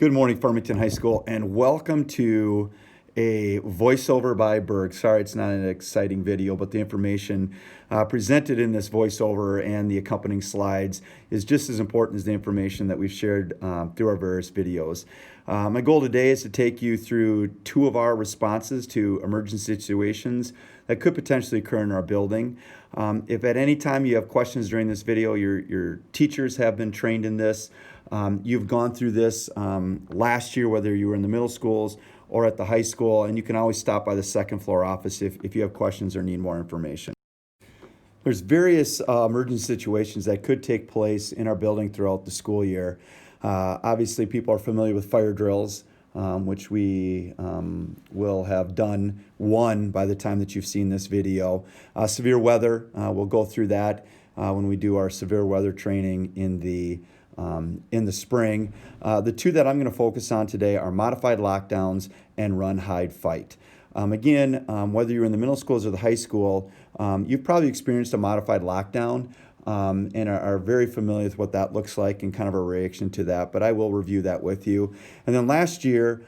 Good morning, Farmington High School, and welcome to a voiceover by Berg. Sorry, it's not an exciting video, but the information presented in this voiceover and the accompanying slides is just as important as the information that we've shared through our various videos. My goal today is to take you through two of our responses to emergency situations that could potentially occur in our building. If at any time you have questions during this video, your teachers have been trained in this. You've gone through this last year, whether you were in the middle schools or at the high school, and you can always stop by the second floor office if you have questions or need more information. There's various emergency situations that could take place in our building throughout the school year. Obviously, people are familiar with fire drills, which we will have done one by the time that you've seen this video. Severe weather, we'll go through that when we do our severe weather training in the spring. The two that I'm going to focus on today are modified lockdowns and run, hide, fight. Again, whether you're in the middle schools or the high school, you've probably experienced a modified lockdown and are very familiar with what that looks like and kind of a reaction to that, but I will review that with you. And then last year,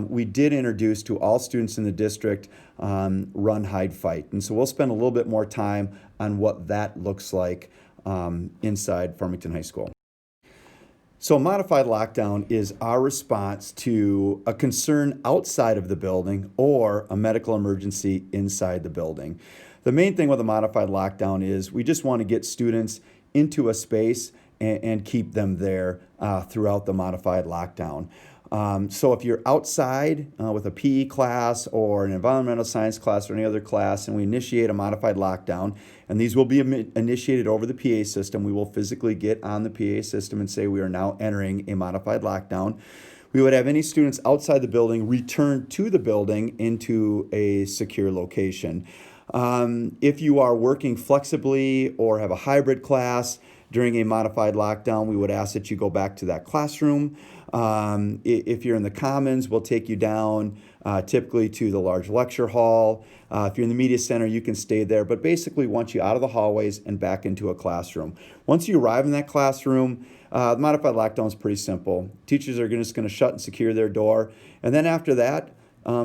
we did introduce to all students in the district run, hide, fight. And so we'll spend a little bit more time on what that looks like inside Farmington High School. So a modified lockdown is our response to a concern outside of the building or a medical emergency inside the building. The main thing with a modified lockdown is we just want to get students into a space and keep them there throughout the modified lockdown. So if you're outside with a PE class or an environmental science class or any other class and we initiate a modified lockdown, and these will be initiated over the PA system, we will physically get on the PA system and say we are now entering a modified lockdown. We would have any students outside the building return to the building into a secure location. If you are working flexibly or have a hybrid class during a modified lockdown, we would ask that you go back to that classroom. If you're in the commons, we'll take you down typically to the large lecture hall. If you're in the media center, you can stay there, but basically want you out of the hallways and back into a classroom. Once you arrive in that classroom, the modified lockdown is pretty simple. Teachers are just going to shut and secure their door, and then after that,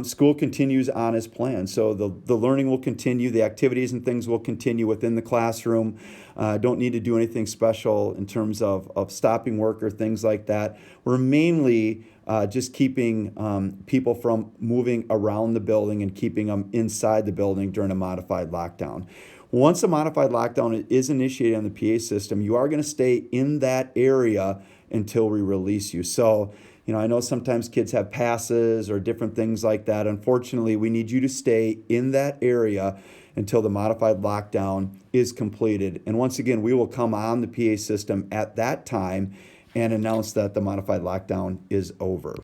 school continues on as planned. So the learning will continue, the activities and things will continue within the classroom. Don't need to do anything special in terms of stopping work or things like that. We're mainly just keeping people from moving around the building and keeping them inside the building during a modified lockdown. Once a modified lockdown is initiated on the PA system, you are going to stay in that area until we release you. So, I know sometimes kids have passes or different things like that. Unfortunately, we need you to stay in that area until the modified lockdown is completed. And once again, we will come on the PA system at that time and announce that the modified lockdown is over.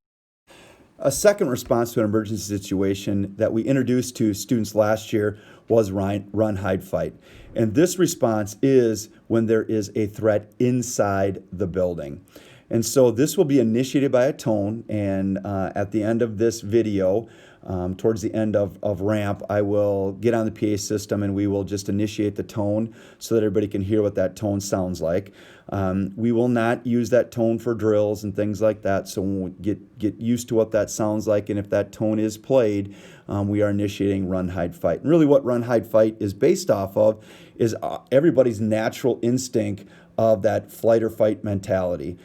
A second response to an emergency situation that we introduced to students last year was run, hide, fight. And this response is when there is a threat inside the building. And so this will be initiated by a tone, and at the end of this video, towards the end of ramp, I will get on the PA system and we will just initiate the tone so that everybody can hear what that tone sounds like. We will not use that tone for drills and things like that, so when we get used to what that sounds like, and if that tone is played, we are initiating run, hide, fight. And really what run, hide, fight is based off of is everybody's natural instinct of that flight or fight mentality.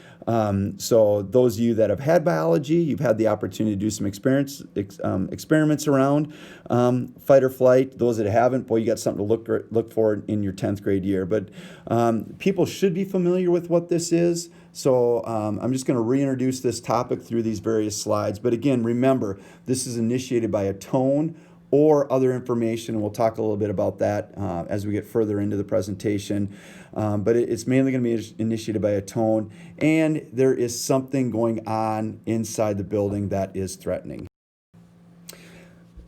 So those of you that have had biology, you've had the opportunity to do some experiments around fight or flight. Those that haven't, boy, you got something to look for in your 10th grade year. But people should be familiar with what this is. So I'm just going to reintroduce this topic through these various slides. But again, remember, this is initiated by a tone or other information, and we'll talk a little bit about that as we get further into the presentation. But it's mainly going to be initiated by a tone, and there is something going on inside the building that is threatening.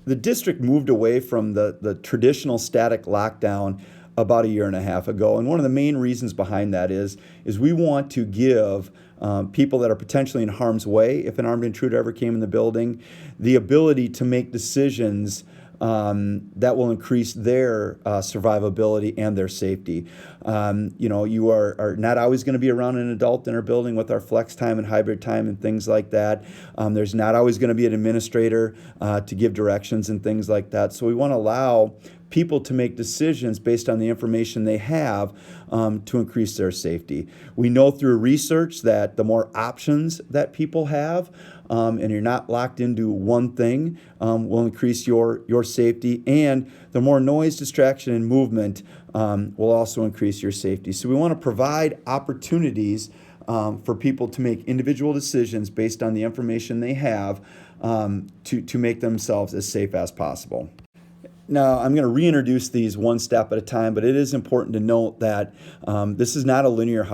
The district moved away from the traditional static lockdown about a year and a half ago, and one of the main reasons behind that is we want to give people that are potentially in harm's way, if an armed intruder ever came in the building, the ability to make decisions that will increase their survivability and their safety. You are not always going to be around an adult in our building with our flex time and hybrid time and things like that. There's not always going to be an administrator to give directions and things like that. So we want to allow people to make decisions based on the information they have to increase their safety. We know through research that the more options that people have, and you're not locked into one thing, will increase your safety, and the more noise, distraction, and movement will also increase your safety. So we want to provide opportunities for people to make individual decisions based on the information they have to make themselves as safe as possible. Now, I'm going to reintroduce these one step at a time, but it is important to note that this is not a linear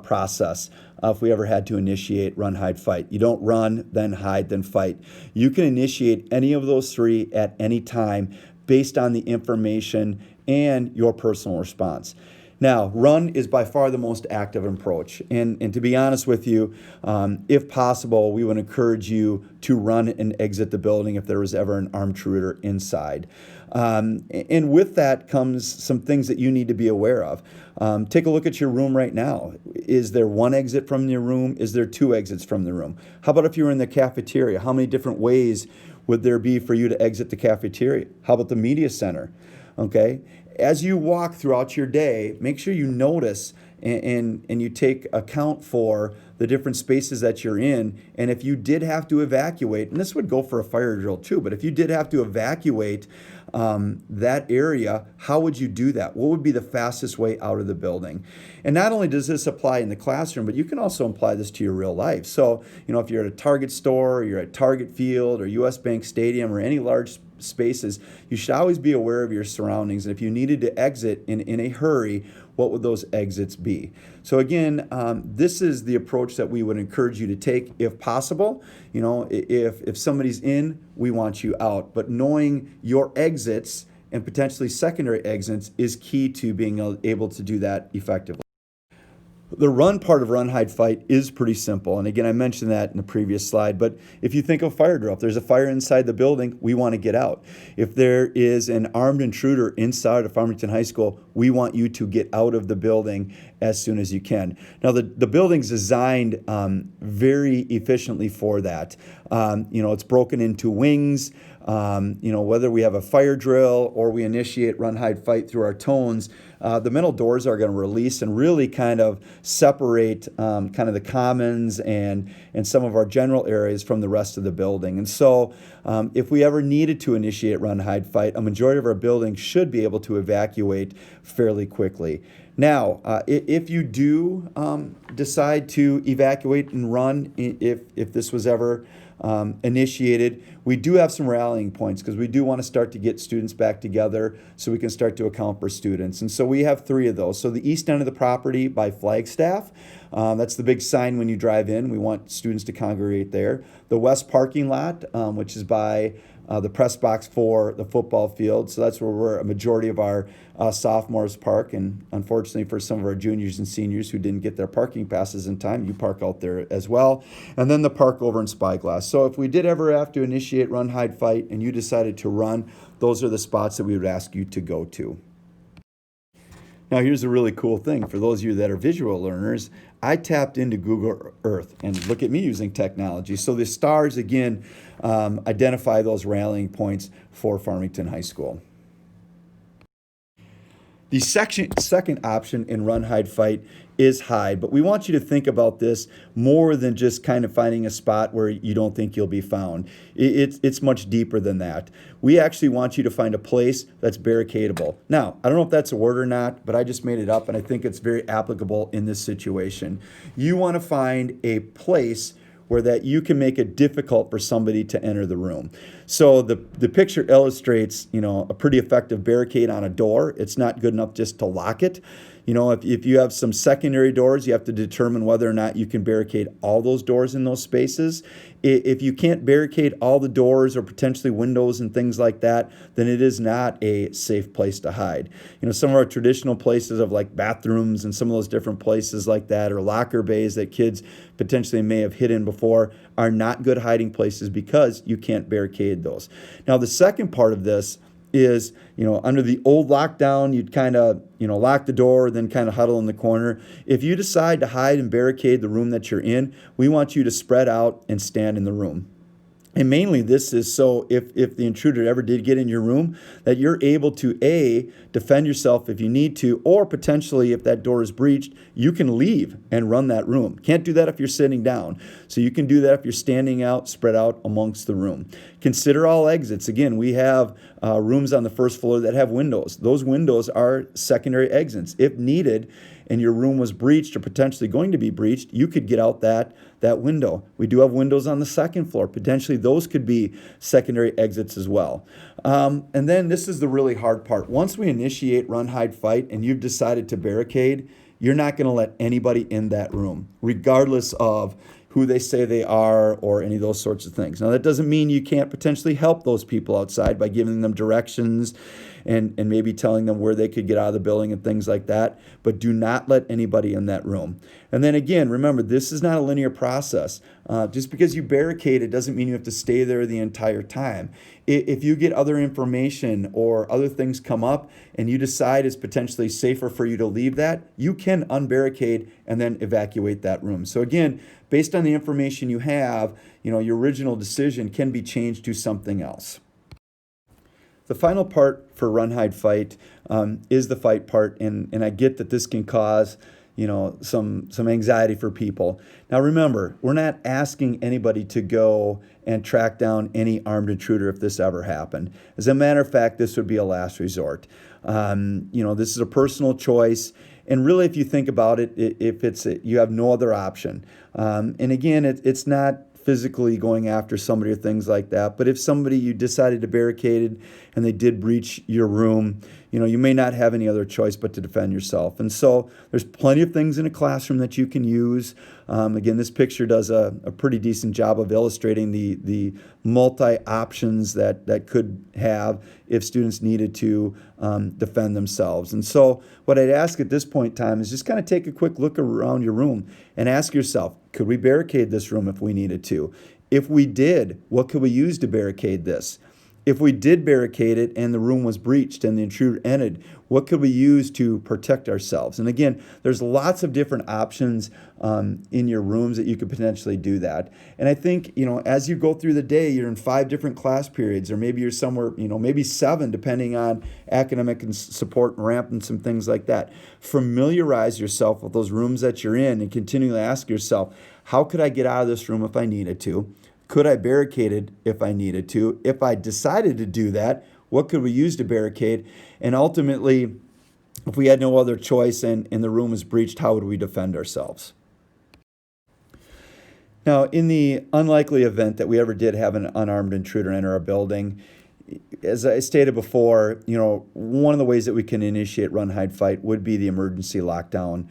process. If we ever had to initiate run, hide, fight. You don't run, then hide, then fight. You can initiate any of those three at any time based on the information and your personal response. Now, run is by far the most active approach. And to be honest with you, if possible, we would encourage you to run and exit the building if there was ever an armed intruder inside. And with that comes some things that you need to be aware of. Take a look at your room right now. Is there one exit from your room? Is there two exits from the room? How about if you were in the cafeteria? How many different ways would there be for you to exit the cafeteria? How about the media center? Okay. As you walk throughout your day, make sure you notice and you take account for the different spaces that you're in. And if you did have to evacuate, and this would go for a fire drill too, but if you did have to evacuate that area, how would you do that? What would be the fastest way out of the building? And not only does this apply in the classroom, but you can also apply this to your real life. So, if you're at a Target store, or you're at Target Field or US Bank Stadium or any large spaces, you should always be aware of your surroundings. And if you needed to exit in a hurry, what would those exits be? So again, this is the approach that we would encourage you to take if possible. If somebody's in, we want you out. But knowing your exits and potentially secondary exits is key to being able to do that effectively. The run part of run, hide, fight is pretty simple. And again, I mentioned that in the previous slide, but if you think of fire drill, if there's a fire inside the building, we want to get out. If there is an armed intruder inside of Farmington High School, we want you to get out of the building as soon as you can. Now, the building's designed very efficiently for that. It's broken into wings. Whether we have a fire drill or we initiate run, hide, fight through our tones, the metal doors are going to release and really kind of separate kind of the commons and some of our general areas from the rest of the building. And so if we ever needed to initiate run, hide, fight, a majority of our buildings should be able to evacuate fairly quickly. Now, if you do decide to evacuate and run, if this was ever initiated, we do have some rallying points because we do want to start to get students back together so we can start to account for students. And so we have three of those. So the east end of the property by Flagstaff, that's the big sign when you drive in. We want students to congregate there. The west parking lot, which is by the press box for the football field. So that's where a majority of our sophomores park. And unfortunately for some of our juniors and seniors who didn't get their parking passes in time, you park out there as well. And then the park over in Spyglass. So if we did ever have to initiate run, hide, fight, and you decided to run, those are the spots that we would ask you to go to. Now, here's a really cool thing. For those of you that are visual learners, I tapped into Google Earth, and look at me using technology. So the stars, again, identify those rallying points for Farmington High School. The second option in run, hide, fight is hide, but we want you to think about this more than just kind of finding a spot where you don't think you'll be found. It's much deeper than that. We actually want you to find a place that's barricadable. Now, I don't know if that's a word or not, but I just made it up, and I think it's very applicable in this situation. You want to find a place where that you can make it difficult for somebody to enter the room. So the picture illustrates, a pretty effective barricade on a door. It's not good enough just to lock it. If you have some secondary doors, you have to determine whether or not you can barricade all those doors in those spaces. If you can't barricade all the doors or potentially windows and things like that, then it is not a safe place to hide. Some of our traditional places of like bathrooms and some of those different places like that, or locker bays that kids potentially may have hidden before, are not good hiding places because you can't barricade those. Now, the second part of this is, under the old lockdown, you'd kind of, lock the door, then kind of huddle in the corner. If you decide to hide and barricade the room that you're in, we want you to spread out and stand in the room. And mainly this is so if the intruder ever did get in your room, that you're able to A, defend yourself if you need to, or potentially if that door is breached, you can leave and run that room. Can't do that if you're sitting down. So you can do that if you're standing out, spread out amongst the room. Consider all exits. Again, we have rooms on the first floor that have windows. Those windows are secondary exits. If needed, and your room was breached or potentially going to be breached, you could get out that window. We do have windows on the second floor. Potentially those could be secondary exits as well. And then this is the really hard part. Once we initiate run, hide, fight, and you've decided to barricade, you're not going to let anybody in that room, regardless of who they say they are or any of those sorts of things. Now, that doesn't mean you can't potentially help those people outside by giving them directions and maybe telling them where they could get out of the building and things like that, but do not let anybody in that room. And then again, remember, this is not a linear process. Just because you barricade it doesn't mean you have to stay there the entire time. If you get other information or other things come up and you decide it's potentially safer for you to leave that, you can unbarricade and then evacuate that room. So again, based on the information you have, your original decision can be changed to something else. The final part for run, hide, fight is the fight part, and I get that this can cause some anxiety for people. Now remember, we're not asking anybody to go and track down any armed intruder if this ever happened. As a matter of fact, this would be a last resort. This is a personal choice. And really, if you think about it, you have no other option. And again, it's not physically going after somebody or things like that. But if you decided to barricade it and they did breach your room, you may not have any other choice but to defend yourself. And so there's plenty of things in a classroom that you can use. Again, this picture does a pretty decent job of illustrating the multi-options that could have if students needed to defend themselves. And so what I'd ask at this point in time is just kind of take a quick look around your room and ask yourself, could we barricade this room if we needed to? If we did, what could we use to barricade this? If we did barricade it and the room was breached and the intruder entered, what could we use to protect ourselves? And again, there's lots of different options in your rooms that you could potentially do that. And I think, as you go through the day, you're in 5 different class periods, or maybe you're somewhere, maybe 7, depending on academic and support and ramp and some things like that. Familiarize yourself with those rooms that you're in and continually ask yourself, how could I get out of this room if I needed to? Could I barricade it if I needed to? If I decided to do that, what could we use to barricade? And ultimately, if we had no other choice and the room was breached, how would we defend ourselves? Now, in the unlikely event that we ever did have an unarmed intruder enter our building, as I stated before, one of the ways that we can initiate run, hide, fight would be the emergency lockdown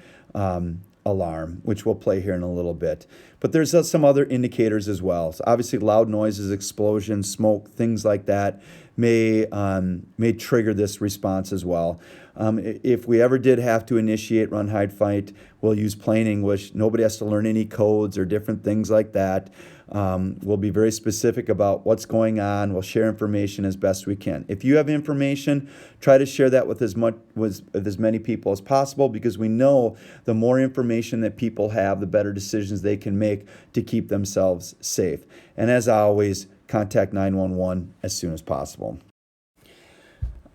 alarm, which we'll play here in a little bit. But there's some other indicators as well. So obviously loud noises, explosions, smoke, things like that may trigger this response as well. If we ever did have to initiate run, hide, fight, we'll use plain English. Nobody has to learn any codes or different things like that. We'll be very specific about what's going on. We'll share information as best we can. If you have information, try to share that with as many people as possible, because we know the more information that people have, the better decisions they can make to keep themselves safe. And as always, contact 911 as soon as possible.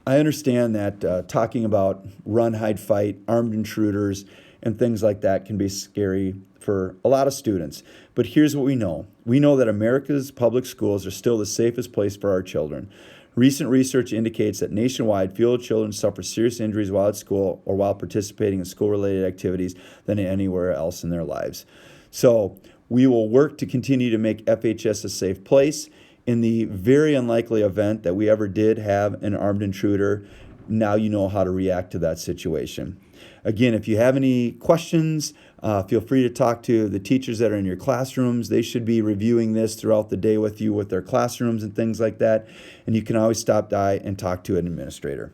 I understand that talking about run, hide, fight, armed intruders, and things like that can be scary for a lot of students. But here's what we know. We know that America's public schools are still the safest place for our children. Recent research indicates that nationwide, fewer children suffer serious injuries while at school or while participating in school-related activities than anywhere else in their lives. So we will work to continue to make FHS a safe place. In the very unlikely event that we ever did have an armed intruder, now you know how to react to that situation. Again, if you have any questions, feel free to talk to the teachers that are in your classrooms. They should be reviewing this throughout the day with you with their classrooms and things like that. And you can always stop by and talk to an administrator.